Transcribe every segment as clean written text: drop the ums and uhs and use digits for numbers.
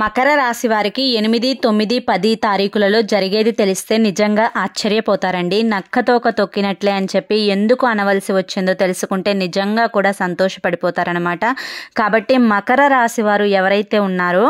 మకర రాశి వారికి 8, 9, 10 తారీఖులలో జరిగేది తెలిస్తే నిజంగా ఆశ్చర్యపోతారండి. నక్కతోక తొక్కినట్లే అని చెప్పి ఎందుకు అనవలసి వచ్చిందో తెలుసుకుంటే నిజంగా కూడా సంతోషపడిపోతారనమాట. కాబట్టి మకర రాశి వారు ఎవరైతే ఉన్నారో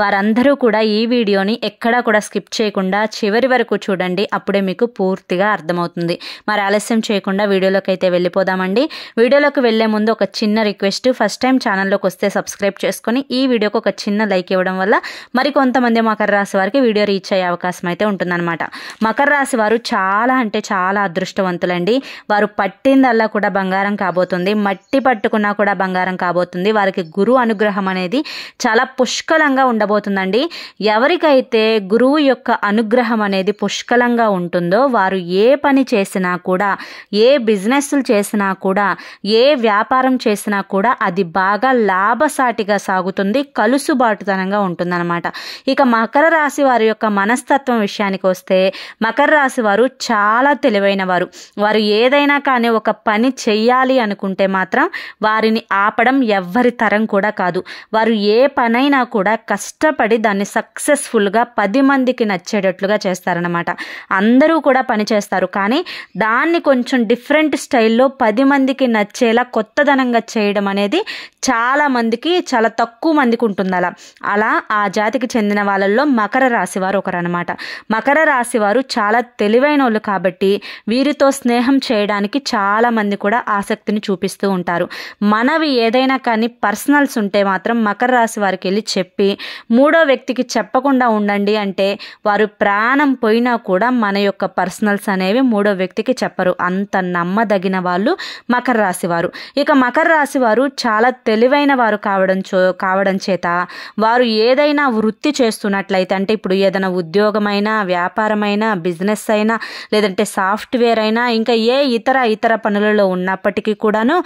వారందరూ కూడా ఈ వీడియోని ఎక్కడా కూడా స్కిప్ చేయకుండా చివరి వరకు చూడండి. అప్పుడే మీకు పూర్తిగా అర్థమవుతుంది. మరి ఆలస్యం చేయకుండా వీడియోలోకి అయితే వెళ్ళిపోదామండి. వీడియోలోకి వెళ్లే ముందు ఒక చిన్న రిక్వెస్ట్, ఫస్ట్ టైం ఛానల్లోకి వస్తే సబ్స్క్రైబ్ చేసుకొని ఈ వీడియోకి ఒక చిన్న లైక్ ఇవ్వడం వల్ల మరి కొంతమంది మకర రాశి వారికి వీడియో రీచ్ అయ్యే అవకాశం అయితే ఉంటుందన్నమాట. మకర రాశి వారు చాలా అంటే చాలా అదృష్టవంతులండి. వారు పట్టిందల్లా కూడా బంగారం కాబోతుంది. మట్టి పట్టుకున్నా కూడా బంగారం కాబోతుంది. వారికి గురువు అనుగ్రహం అనేది చాలా పుష్కలంగా ఉండబోతుందండి. ఎవరికైతే గురువు యొక్క అనుగ్రహం అనేది పుష్కలంగా ఉంటుందో వారు ఏ పని చేసినా కూడా, ఏ బిజినెస్లు చేసినా కూడా, ఏ వ్యాపారం చేసినా కూడా అది బాగా లాభసాటిగా సాగుతుంది, కలుసుబాటుతనంగా ఉంటుందన్నమాట. ఇక మకర రాశి వారి యొక్క మనస్తత్వం విషయానికి వస్తే మకర రాశి వారు చాలా తెలివైన వారు. వారు ఏదైనా కానీ ఒక పని చెయ్యాలి అనుకుంటే మాత్రం వారిని ఆపడం ఎవ్వరి తరం కూడా కాదు. వారు ఏ పనైనా కూడా కష్టపడి దాన్ని సక్సెస్ఫుల్గా 10 మందికి నచ్చేటట్లుగా చేస్తారనమాట. అందరూ కూడా పని చేస్తారు, కానీ దాన్ని కొంచెం డిఫరెంట్ స్టైల్లో 10 మందికి నచ్చేలా కొత్తదనంగా చేయడం అనేది చాలా మందికి, చాలా తక్కువ మందికి ఉంటుంది. అలా ఆ జాతికి చెందిన వాళ్ళల్లో మకర రాశి వారు ఒకరనమాట. మకర రాశి వారు చాలా తెలివైన వాళ్ళు కాబట్టి వీరితో స్నేహం చేయడానికి చాలా మంది కూడా ఆసక్తిని చూపిస్తూ ఉంటారు. మనవి ఏదైనా కానీ పర్సనల్స్ ఉంటే మాత్రం మకర రాశి వారికి వెళ్ళి చెప్పి మూడో వ్యక్తికి చెప్పకుండా ఉండండి అంటే వారు ప్రాణం పోయినా కూడా మన యొక్క పర్సనల్స్ అనేవి మూడో వ్యక్తికి చెప్పరు. అంత నమ్మదగిన వాళ్ళు మకర రాశి వారు. ఇక మకర రాశి వారు చాలా తెలివైన వారు కావడం చేత వారు ఏదైనా వృత్తి చేస్తున్నట్లయితే, అంటే ఇప్పుడు ఏదైనా ఉద్యోగమైనా, వ్యాపారమైనా, బిజినెస్ అయినా, లేదంటే సాఫ్ట్వేర్ అయినా, ఇంకా ఏ ఇతర పనులలో ఉన్నప్పటికీ కూడాను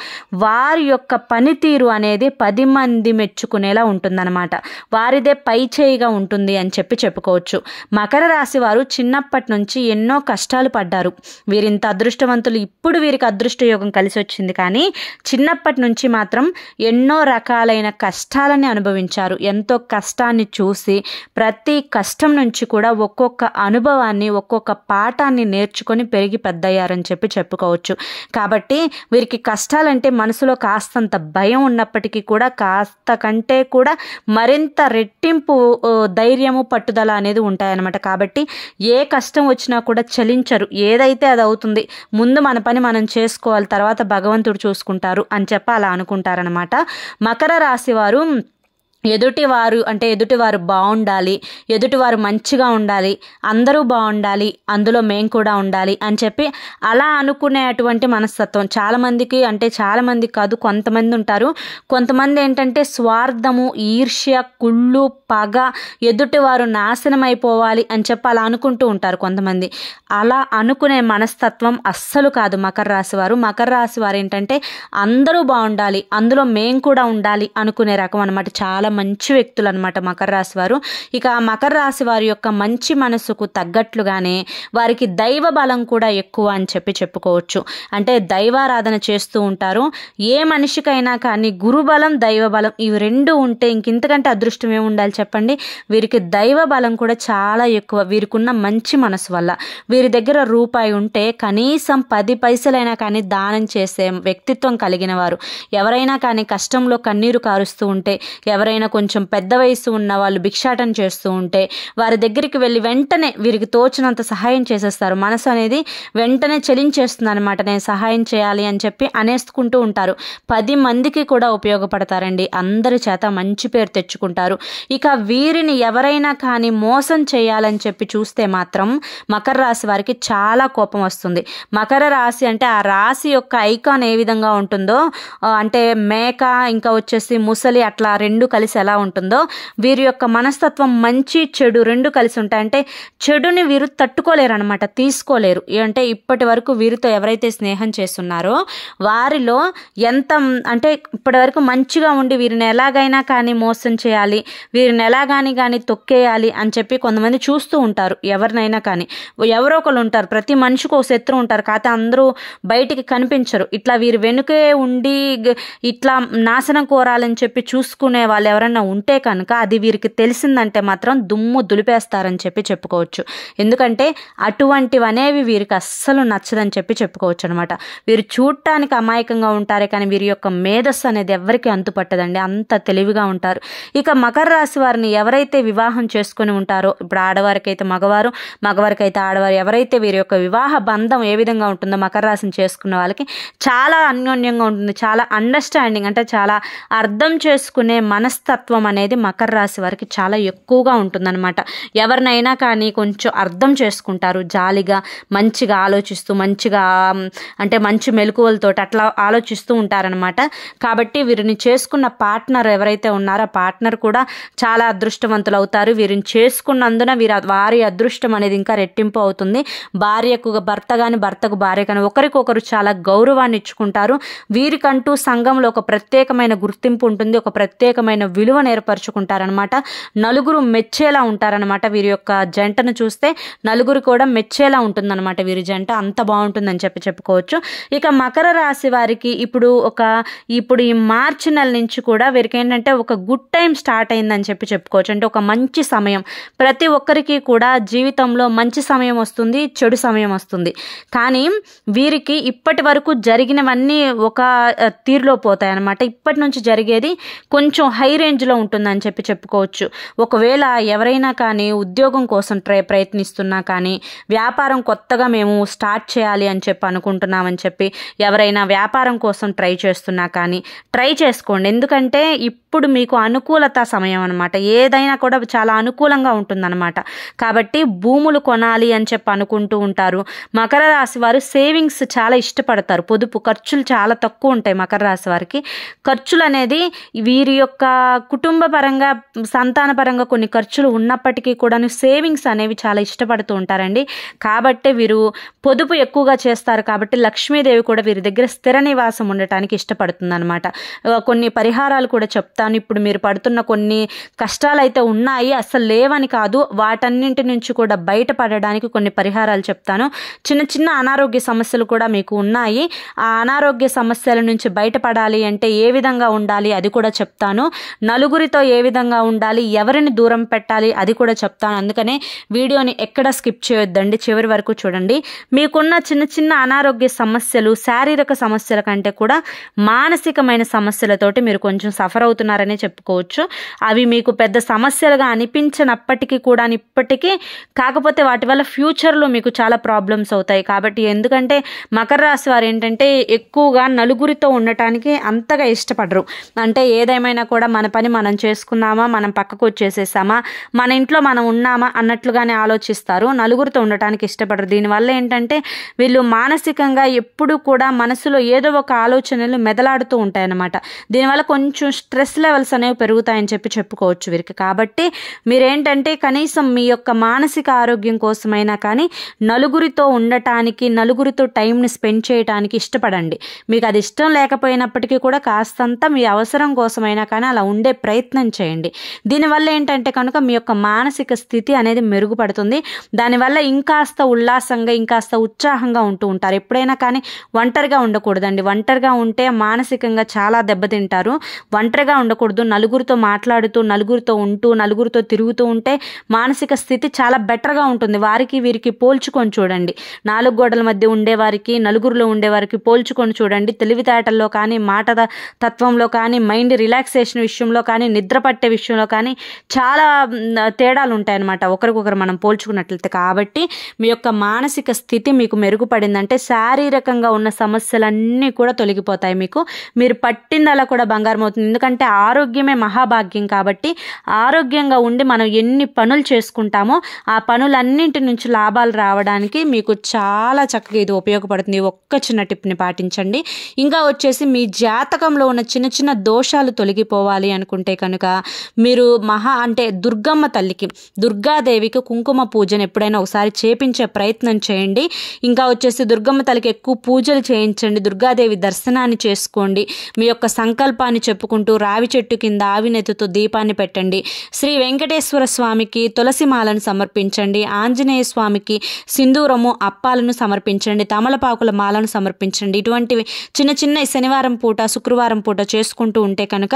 వారి యొక్క పనితీరు అనేది 10 మంది మెచ్చుకునేలా ఉంటుందన్నమాట. వారిదే పై చేయిగా ఉంటుంది అని చెప్పుకోవచ్చు. మకర రాశి వారు చిన్నప్పటి నుంచి ఎన్నో కష్టాలు పడ్డారు. వీరింత అదృష్టవంతులు, ఇప్పుడు వీరికి అదృష్ట యోగం కలిసి వచ్చింది, కానీ చిన్నప్పటి నుంచి మాత్రం ఎన్నో రకాలైన కష్టాలని అనుభవించారు. ఎంతో కష్టాన్ని చూసి ప్రతి కష్టం నుంచి కూడా ఒక్కొక్క అనుభవాన్ని, ఒక్కొక్క పాఠాన్ని నేర్చుకొని పెరిగి పెద్దయ్యారని చెప్పుకోవచ్చు. కాబట్టి వీరికి కష్టాలంటే మనసులో కాస్తంత భయం ఉన్నప్పటికీ కూడా కాస్త కంటే కూడా మరింత రెట్టింపు ధైర్యము, పట్టుదల అనేది ఉంటాయన్నమాట. కాబట్టి ఏ కష్టం వచ్చినా కూడా చలించరు. ఏదైతే అది అవుతుంది, ముందు మన పని మనం చేసుకోవాలి, తర్వాత భగవంతుడు చూసుకుంటారు అని అలా అనుకుంటారనమాట. మకర రాశి వారు ఎదుటివారు బాగుండాలి, ఎదుటివారు మంచిగా ఉండాలి, అందరూ బాగుండాలి, అందులో మేము కూడా ఉండాలి అని చెప్పి అలా అనుకునేటువంటి మనస్తత్వం చాలా మందికి, అంటే చాలా మంది కాదు, కొంతమంది ఉంటారు. కొంతమంది ఏంటంటే స్వార్థము, ఈర్ష్య, కుళ్ళు, పగ, ఎదుటివారు నాశనం అయిపోవాలి అని చెప్పి అలా అనుకుంటూ ఉంటారు కొంతమంది. అలా అనుకునే మనస్తత్వం అస్సలు కాదు మకర రాశి వారు. మకర రాశి వారు ఏంటంటే అందరూ బాగుండాలి, అందులో మేము కూడా ఉండాలి అనుకునే రకం అనమాట. చాలా మంచి వ్యక్తులు అనమాట మకర రాశి వారు. ఇక మకర రాశి వారి యొక్క మంచి మనసుకు తగ్గట్లుగానే వారికి దైవ బలం కూడా ఎక్కువ అని చెప్పుకోవచ్చు. అంటే దైవారాధన చేస్తూ ఉంటారు. ఏ మనిషికైనా కానీ గురుబలం, దైవ బలం ఇవి రెండు ఉంటే ఇంకింతకంటే అదృష్టం ఏమి ఉండాలి చెప్పండి. వీరికి దైవ బలం కూడా చాలా ఎక్కువ. వీరికున్న మంచి మనసు వల్ల వీరి దగ్గర రూపాయి ఉంటే కనీసం 10 పైసలైనా కానీ దానం చేసే వ్యక్తిత్వం కలిగిన వారు. ఎవరైనా కానీ కష్టంలో కన్నీరు కారుస్తూ ఉంటే, ఎవరైనా కొంచెం పెద్ద వయసు ఉన్న వాళ్ళు భిక్షాటన చేస్తూ ఉంటే వారి దగ్గరికి వెళ్ళి వెంటనే వీరికి తోచినంత సహాయం చేసేస్తారు. మనసు అనేది వెంటనే చెలించేస్తుంది అనమాట. నేను సహాయం చేయాలి అని చెప్పి అనేసుకుంటూ ఉంటారు. 10 మందికి కూడా ఉపయోగపడతారండి. అందరి చేత మంచి పేరు తెచ్చుకుంటారు. ఇక వీరిని ఎవరైనా కానీ మోసం చేయాలని చెప్పి చూస్తే మాత్రం మకర రాశి వారికి చాలా కోపం వస్తుంది. మకర రాశి అంటే ఆ రాశి యొక్క ఐకాన్ ఏ విధంగా ఉంటుందో, అంటే మేక ఇంకా వచ్చేసి ముసలి అట్లా రెండు కలిసి ఎలా ఉంటుందో వీరి యొక్క మనస్తత్వం మంచి చెడు రెండు కలిసి ఉంటాయి. అంటే చెడుని వీరు తట్టుకోలేరు అనమాట, తీసుకోలేరు. అంటే ఇప్పటి వరకు వీరితో ఎవరైతే స్నేహం చేస్తున్నారో వారిలో ఎంత అంటే ఇప్పటి వరకు మంచిగా ఉండి వీరిని ఎలాగైనా కానీ మోసం చేయాలి, వీరిని ఎలాగాని తొక్కేయాలి అని చెప్పి కొంతమంది చూస్తూ ఉంటారు. ఎవరినైనా కానీ ఎవరో ఒకరు ఉంటారు, ప్రతి మనిషికి ఒక శత్రువు ఉంటారు, కాకపోతే అందరూ బయటికి కనిపించరు. ఇట్లా వీరి వెనుకే ఉండి ఇట్లా నాశనం కోరాలని చెప్పి చూసుకునే వాళ్ళు ఎవరైనా ఉంటే కనుక అది వీరికి తెలిసిందంటే మాత్రం దుమ్ము దులిపేస్తారని చెప్పుకోవచ్చు. ఎందుకంటే అటువంటివి అనేవి వీరికి అస్సలు నచ్చదని చెప్పుకోవచ్చు అనమాట. వీరు చూడటానికి అమాయకంగా ఉంటారే కానీ వీరి యొక్క మేధస్సు అనేది ఎవరికి అంతుపట్టదండి, అంత తెలివిగా ఉంటారు. ఇక మకర రాశి వారిని ఎవరైతే వివాహం చేసుకుని ఉంటారో, ఇప్పుడు ఆడవారికి అయితే మగవారు, మగవారికి అయితే ఆడవారు, ఎవరైతే వీరి యొక్క వివాహ బంధం ఏ విధంగా ఉంటుందో మకర రాశిని చేసుకున్న వాళ్ళకి చాలా అన్యోన్యంగా ఉంటుంది. చాలా అండర్స్టాండింగ్ అంటే చాలా అర్థం చేసుకునే మనస్తత్వం అనేది మకర రాశి వారికి చాలా ఎక్కువగా ఉంటుందన్నమాట. ఎవరినైనా కానీ కొంచెం అర్థం చేసుకుంటారు, జాలిగా మంచిగా ఆలోచిస్తూ మంచిగా అంటే మంచి మెలకువలతో అట్లా ఆలోచిస్తూ ఉంటారనమాట. కాబట్టి వీరిని చేసుకున్న పార్ట్నర్ ఎవరైతే ఉన్నారో ఆ పార్ట్నర్ కూడా చాలా అదృష్టవంతులు అవుతారు. వీరిని చేసుకున్నందున వారి అదృష్టం అనేది ఇంకా రెట్టింపు అవుతుంది. భార్యకు భర్త కానీ భర్తకు భార్య కానీ ఒకరికొకరు చాలా గౌరవాన్ని ఇచ్చుకుంటారు. వీరికంటూ సంఘంలో ఒక ప్రత్యేకమైన గుర్తింపు ఉంటుంది, ఒక ప్రత్యేకమైన విలువను ఏర్పరచుకుంటారనమాట. నలుగురు మెచ్చేలా ఉంటారనమాట. వీరి యొక్క జంటను చూస్తే నలుగురు కూడా మెచ్చేలా ఉంటుందన్నమాట. వీరి జంట అంత బాగుంటుందని చెప్పుకోవచ్చు. ఇక మకర రాశి వారికి ఇప్పుడు ఈ మార్చి నెల నుంచి కూడా వీరికి ఏంటంటే ఒక గుడ్ టైం స్టార్ట్ అయిందని చెప్పుకోవచ్చు. అంటే ఒక మంచి సమయం, ప్రతి ఒక్కరికి కూడా జీవితంలో మంచి సమయం వస్తుంది, చెడు సమయం వస్తుంది. కానీ వీరికి ఇప్పటి వరకు జరిగినవన్నీ ఒక తీరులో పోతాయి అన్నమాట. ఇప్పటి నుంచి జరిగేది కొంచెం హై రేంజ్లో ఉంటుందని చెప్పుకోవచ్చు. ఒకవేళ ఎవరైనా కానీ ఉద్యోగం కోసం ప్రయత్నిస్తున్నా కానీ, వ్యాపారం కొత్తగా మేము స్టార్ట్ చేయాలి అని అనుకుంటున్నామని ఎవరైనా వ్యాపారం కోసం ట్రై చేస్తున్నా కానీ ట్రై చేసుకోండి. ఎందుకంటే ఇప్పుడు మీకు అనుకూలత సమయం అనమాట. ఏదైనా కూడా చాలా అనుకూలంగా ఉంటుందన్నమాట. కాబట్టి భూములు కొనాలి అని అనుకుంటూ ఉంటారు. మకర రాశి వారు సేవింగ్స్ చాలా ఇష్టపడతారు. పొదుపు ఖర్చులు చాలా తక్కువ ఉంటాయి మకర రాశి వారికి. ఖర్చులు అనేది వీరి యొక్క కుటుంబ పరంగా సంతాన పరంగా కొన్ని ఖర్చులు ఉన్నప్పటికీ కూడా సేవింగ్స్ అనేవి చాలా ఇష్టపడుతూ ఉంటారండి. కాబట్టి వీరు పొదుపు ఎక్కువగా చేస్తారు. కాబట్టి లక్ష్మీదేవి కూడా వీరి దగ్గర స్థిర నివాసం ఉండటానికి ఇష్టపడుతుంది అనమాట. కొన్ని పరిహారాలు కూడా చెప్తాను. ఇప్పుడు మీరు పడుతున్న కొన్ని కష్టాలు అయితే ఉన్నాయి, అసలు లేవని కాదు, వాటన్నింటి నుంచి కూడా బయటపడడానికి కొన్ని పరిహారాలు చెప్తాను. చిన్న చిన్న అనారోగ్య సమస్యలు కూడా మీకు ఉన్నాయి. ఆ అనారోగ్య సమస్యల నుంచి బయటపడాలి అంటే ఏ విధంగా ఉండాలి అది కూడా చెప్తాను. నలుగురితో ఏ విధంగా ఉండాలి, ఎవరిని దూరం పెట్టాలి అది కూడా చెప్తాను. అందుకనే వీడియోని ఎక్కడ స్కిప్ చేయొద్దండి, చివరి వరకు చూడండి. మీకున్న చిన్న చిన్న అనారోగ్య సమస్యలు శారీరక సమస్యల కంటే కూడా మానసికమైన సమస్యలతోటి మీరు కొంచెం సఫర్ అవుతున్నారనే చెప్పుకోవచ్చు. అవి మీకు పెద్ద సమస్యలుగా అనిపించినప్పటికీ కూడా ఇప్పటికీ, కాకపోతే వాటి వల్ల ఫ్యూచర్లో మీకు చాలా ప్రాబ్లమ్స్ అవుతాయి. కాబట్టి ఎందుకంటే మకర రాశి వారు ఏంటంటే ఎక్కువగా నలుగురితో ఉండటానికి అంతగా ఇష్టపడరు. అంటే ఏదేమైనా కూడా మన పని మనం చేసుకున్నామా, మనం పక్కకు వచ్చేసేసామా, మన ఇంట్లో మనం ఉన్నామా అన్నట్లుగానే ఆలోచిస్తారు. నలుగురితో ఉండటానికి ఇష్టపడరు. దీనివల్ల ఏంటంటే వీళ్ళు మానసికంగా ఎప్పుడు కూడా మనసులో ఏదో ఒక ఆలోచనలు మెదలాడుతూ ఉంటాయన్నమాట. దీనివల్ల కొంచెం స్ట్రెస్ లెవెల్స్ అనేవి పెరుగుతాయని చెప్పుకోవచ్చు వీరికి. కాబట్టి మీరేంటంటే కనీసం మీ యొక్క మానసిక ఆరోగ్యం కోసమైనా కానీ నలుగురితో ఉండటానికి, నలుగురితో టైంని స్పెండ్ చేయడానికి ఇష్టపడండి. మీకు అది ఇష్టం లేకపోయినప్పటికీ కూడా కాస్తంత మీ అవసరం కోసమైనా కానీ అలా ఉండే ప్రయత్నం చేయండి. దీనివల్ల ఏంటంటే కనుక మీ యొక్క మానసిక స్థితి అనేది మెరుగుపడుతుంది. దానివల్ల ఇంకాస్త ఉల్లాసంగా, ఇంకాస్త ఉత్సాహంగా ఉంటూ ఉంటారు. ఎప్పుడైనా కానీ ఒంటరిగా ఉండకూడదండి. ఒంటరిగా ఉంటే మానసికంగా చాలా దెబ్బతింటారు. ఒంటరిగా ఉండకూడదు. నలుగురితో మాట్లాడుతూ, నలుగురితో ఉంటూ, నలుగురితో తిరుగుతూ ఉంటే మానసిక స్థితి చాలా బెటర్గా ఉంటుంది. వారికి వీరికి పోల్చుకొని చూడండి. నాలుగు గోడల మధ్య ఉండేవారికి, నలుగురిలో ఉండేవారికి పోల్చుకొని చూడండి. తెలివితేటల్లో కానీ, మాట తత్వంలో కానీ, మైండ్ రిలాక్సేషన్ విషయంలో కానీ, నిద్ర పట్టే విషయంలో కానీ చాలా తేడాలు ఉంటాయన్నమాట ఒకరికొకరు మనం పోల్చుకున్నట్లయితే. కాబట్టి మీ యొక్క మానసిక స్థితి మీకు మెరుగుపడిందంటే శారీరకంగా ఉన్న సమస్యలన్నీ కూడా తొలగిపోతాయి. మీరు పట్టిందలా కూడా బంగారం అవుతుంది. ఎందుకంటే ఆరోగ్యమే మహాభాగ్యం. కాబట్టి ఆరోగ్యంగా ఉండి మనం ఎన్ని పనులు చేసుకుంటామో ఆ పనులన్నింటి నుంచి లాభాలు రావడానికి మీకు చాలా చక్కగా ఇది ఉపయోగపడుతుంది. ఒక్క చిన్న టిప్ని పాటించండి. ఇంకా వచ్చేసి మీ జాతకంలో ఉన్న చిన్న చిన్న దోషాలు తొలగిపోవాలి అనుకుంటే కనుక మీరు అంటే దుర్గమ్మ తల్లికి, దుర్గాదేవికి కుంకుమ పూజను ఎప్పుడైనా ఒకసారి చేపించే ప్రయత్నం చేయండి. ఇంకా వచ్చేసి దుర్గమ్మ తల్లికి ఎక్కువ పూజలు చేయించండి. దుర్గాదేవి దర్శనాన్ని చేసుకోండి. మీ యొక్క సంకల్పాన్ని చెప్పుకుంటూ రావి చెట్టు కింద ఆవినెత్తుతో దీపాన్ని పెట్టండి. శ్రీ వెంకటేశ్వర స్వామికి తులసి మాలను సమర్పించండి. ఆంజనేయ స్వామికి సింధూరము, అప్పాలను సమర్పించండి. తమలపాకుల మాలను సమర్పించండి. ఇటువంటివి చిన్న చిన్న శనివారం పూట, శుక్రవారం పూట చేసుకుంటూ ఉంటే కనుక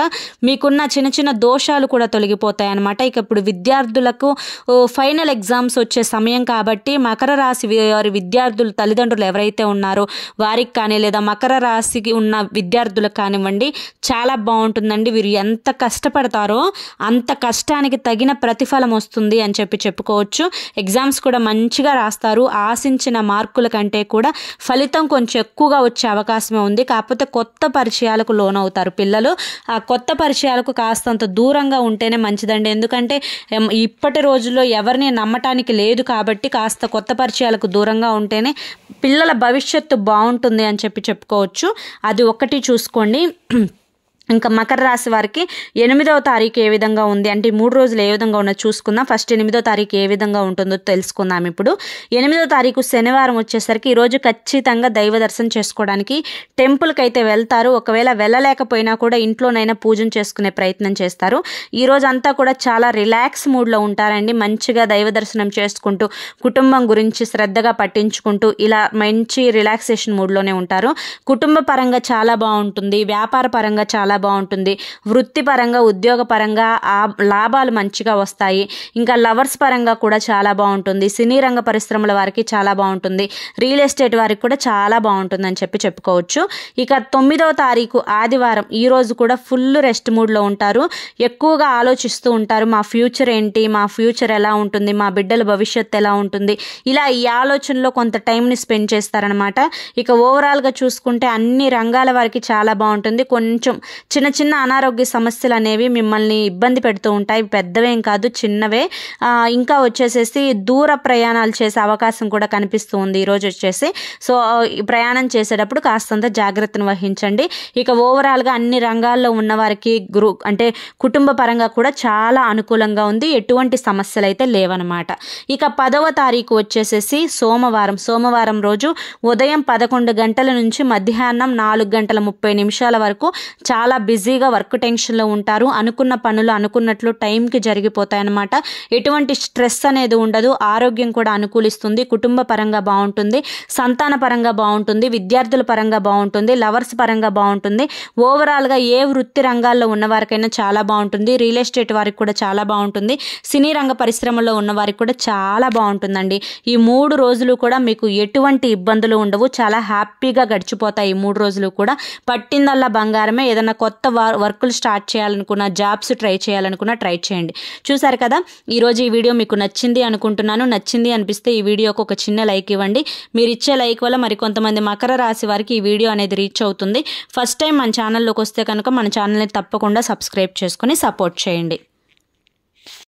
మీకు మీకున్న చిన్న చిన్న దోషాలు కూడా తొలగిపోతాయి అన్నమాట. ఇక ఇప్పుడు విద్యార్థులకు ఫైనల్ ఎగ్జామ్స్ వచ్చే సమయం కాబట్టి మకర రాశి వారి విద్యార్థులు తల్లిదండ్రులు ఎవరైతే ఉన్నారో వారికి కానీ లేదా మకర రాశికి ఉన్న విద్యార్థులకు కానివ్వండి చాలా బాగుంటుందండి. వీరు ఎంత కష్టపడతారో అంత కష్టానికి తగిన ప్రతిఫలం వస్తుంది అని చెప్పుకోవచ్చు. ఎగ్జామ్స్ కూడా మంచిగా రాస్తారు. ఆశించిన మార్కుల కంటే కూడా ఫలితం కొంచెం ఎక్కువగా వచ్చే అవకాశమే ఉంది. కాకపోతే కొత్త పరిచయాలకు లోనవుతారు పిల్లలు. ఆ కొత్త పరిచయాలకు కాస్తంత దూరంగా ఉంటేనే మంచిదండి. ఎందుకంటే ఇప్పటి రోజుల్లో ఎవరిని నమ్మటానికి లేదు కాబట్టి కాస్త కొత్త పరిచయాలకు దూరంగా ఉంటేనే పిల్లల భవిష్యత్తు బాగుంటుంది అని చెప్పుకోవచ్చు. అది ఒకటి చూసుకోండి. ఇంకా మకర రాశి వారికి 8వ తారీఖు ఏ విధంగా ఉంది అంటే 3 రోజులు ఏ విధంగా ఉన్నది చూసుకుందాం. ఫస్ట్ 8వ తారీఖు ఏ విధంగా ఉంటుందో తెలుసుకుందాం. ఇప్పుడు 8వ తారీఖు శనివారం వచ్చేసరికి ఈరోజు ఖచ్చితంగా దైవ దర్శనం చేసుకోవడానికి టెంపుల్కి అయితే వెళ్తారు. ఒకవేళ వెళ్ళలేకపోయినా కూడా ఇంట్లోనైనా పూజన చేసుకునే ప్రయత్నం చేస్తారు. ఈ రోజు అంతా కూడా చాలా రిలాక్స్ మూడ్లో ఉంటారండి. మంచిగా దైవ దర్శనం చేసుకుంటూ కుటుంబం గురించి శ్రద్ధగా పట్టించుకుంటూ ఇలా మంచి రిలాక్సేషన్ మూడ్లోనే ఉంటారు. కుటుంబ పరంగా చాలా బాగుంటుంది. వ్యాపార పరంగా చాలా బాగుంటుంది. వృత్తిపరంగా ఉద్యోగపరంగా లాభాలు మంచిగా వస్తాయి. ఇంకా లవర్స్ పరంగా కూడా చాలా బాగుంటుంది. సినీ రంగ పరిశ్రమల వారికి చాలా బాగుంటుంది. రియల్ ఎస్టేట్ వారికి కూడా చాలా బాగుంటుంది అని చెప్పుకోవచ్చు. ఇక 9వ తారీఖు ఆదివారం ఈ రోజు కూడా ఫుల్ రెస్ట్ మూడ్లో ఉంటారు. ఎక్కువగా ఆలోచిస్తూ ఉంటారు. మా ఫ్యూచర్ ఏంటి, మా ఫ్యూచర్ ఎలా ఉంటుంది, మా బిడ్డల భవిష్యత్తు ఎలా ఉంటుంది, ఇలా ఈ ఆలోచనలో కొంత టైంని స్పెండ్ చేస్తారనమాట. ఇక ఓవరాల్గా చూసుకుంటే అన్ని రంగాల వారికి చాలా బాగుంటుంది. కొంచెం చిన్న చిన్న అనారోగ్య సమస్యలు అనేవి మిమ్మల్ని ఇబ్బంది పెడుతూ ఉంటాయి. పెద్దవేం కాదు, చిన్నవే. ఇంకా వచ్చేసేసి దూర ప్రయాణాలు చేసే అవకాశం కూడా కనిపిస్తూ ఉంది ఈరోజు వచ్చేసి. సో ప్రయాణం చేసేటప్పుడు కాస్తంత జాగ్రత్తను వహించండి. ఇక ఓవరాల్గా అన్ని రంగాల్లో ఉన్న వారికి అంటే కుటుంబ పరంగా కూడా చాలా అనుకూలంగా ఉంది. ఎటువంటి సమస్యలు అయితే లేవన్నమాట. ఇక 10వ తారీఖు వచ్చేసేసి సోమవారం రోజు ఉదయం 11 గంటల నుంచి మధ్యాహ్నం 4:30 వరకు చాలా బిజీగా వర్క్ టెన్షన్లో ఉంటారు. అనుకున్న పనులు అనుకున్నట్లు టైంకి జరిగిపోతాయి అన్నమాట. ఎటువంటి స్ట్రెస్ అనేది ఉండదు. ఆరోగ్యం కూడా అనుకూలిస్తుంది. కుటుంబ పరంగా బాగుంటుంది. సంతాన పరంగా బాగుంటుంది. విద్యార్థుల పరంగా బాగుంటుంది. లవర్స్ పరంగా బాగుంటుంది. ఓవరాల్గా ఏ వృత్తి రంగాల్లో ఉన్న వారికైనా చాలా బాగుంటుంది. రియల్ ఎస్టేట్ వారికి కూడా చాలా బాగుంటుంది. సినీ రంగ పరిశ్రమలో ఉన్న వారికి కూడా చాలా బాగుంటుందండి. ఈ 3 రోజులు కూడా మీకు ఎటువంటి ఇబ్బందులు ఉండవు. చాలా హ్యాపీగా గడిచిపోతాయి ఈ 3 రోజులు కూడా. పట్టిందల్లా బంగారమే. ఏదైనా కొత్త వర్కులు స్టార్ట్ చేయాలనుకున్న, జాబ్స్ ట్రై చేయాలనుకున్న ట్రై చేయండి. చూసారు కదా, ఈరోజు ఈ వీడియో మీకు నచ్చింది అనుకుంటున్నాను. నచ్చింది అనిపిస్తే ఈ వీడియోకి ఒక చిన్న లైక్ ఇవ్వండి. మీరు ఇచ్చే లైక్ వల్ల మరికొంతమంది మకర రాశి వారికి ఈ వీడియో అనేది రీచ్ అవుతుంది. ఫస్ట్ టైం మన ఛానల్లోకి వస్తే కనుక మన ఛానల్ని తప్పకుండా సబ్స్క్రైబ్ చేసుకొని సపోర్ట్ చేయండి.